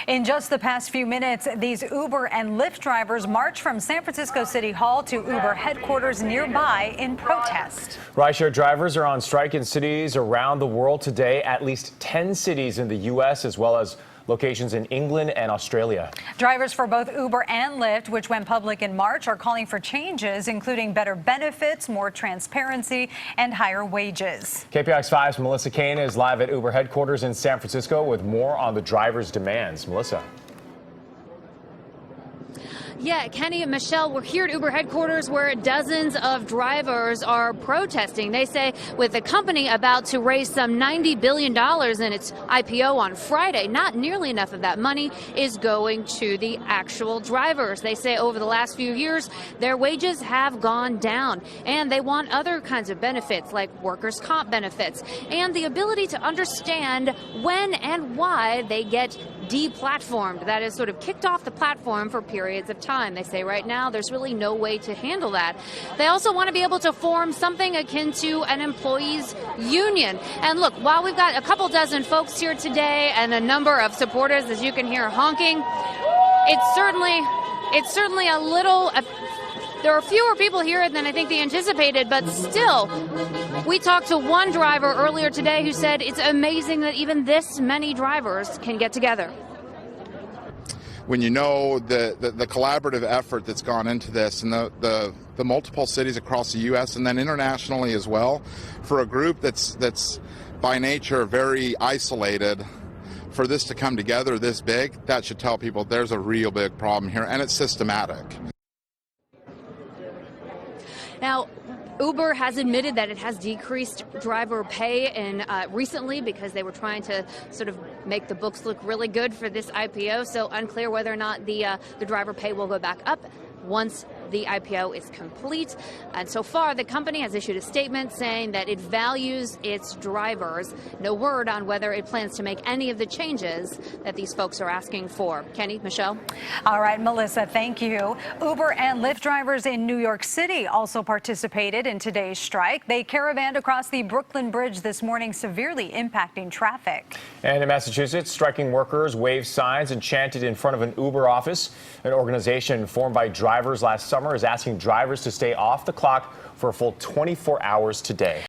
In just the past few minutes, these Uber and Lyft drivers marched from San Francisco City Hall to Uber headquarters nearby in protest. Rideshare drivers are on strike in cities around the world today, at least 10 cities in the U.S. as well as locations in England and Australia. Drivers for both Uber and Lyft, which went public in March, are calling for changes, including better benefits, more transparency, and higher wages. KPIX 5's Melissa Caen is live at Uber headquarters in San Francisco with more on the drivers' demands. Melissa. Yeah, Kenny and Michelle, we're here at Uber headquarters where dozens of drivers are protesting. They say with the company about to raise some $90 billion in its IPO on Friday, not nearly enough of that money is going to the actual drivers. They say over the last few years, their wages have gone down, and they want other kinds of benefits like workers' comp benefits and the ability to understand when and why they get deplatformed. That is sort of kicked off the platform for periods of time. They say right now there's really no way to handle that. They also want to be able to form something akin to an employees union. And look, while we've got a couple dozen folks here today and a number of supporters, as you can hear, honking, it's certainly a little. There are fewer people here than I think they anticipated, but still, we talked to one driver earlier today who said it's amazing that even this many drivers can get together. When you know the collaborative effort that's gone into this and the multiple cities across the U.S. and then internationally as well, for a group that's by nature very isolated, for this to come together this big, that should tell people there's a real big problem here, and it's systematic. Now, Uber has admitted that it has decreased driver pay recently because they were trying to sort of make the books look really good for this IPO. So unclear whether or not the driver pay will go back up once the IPO is complete. And so far, the company has issued a statement saying that it values its drivers. No word on whether it plans to make any of the changes that these folks are asking for. Kenny, Michelle? All right, Melissa, thank you. Uber and Lyft drivers in New York City also participated in today's strike. They caravanned across the Brooklyn Bridge this morning, severely impacting traffic. And in Massachusetts, striking workers waved signs and chanted in front of an Uber office. An organization formed by drivers last summer is asking drivers to stay off the clock for a full 24 hours today.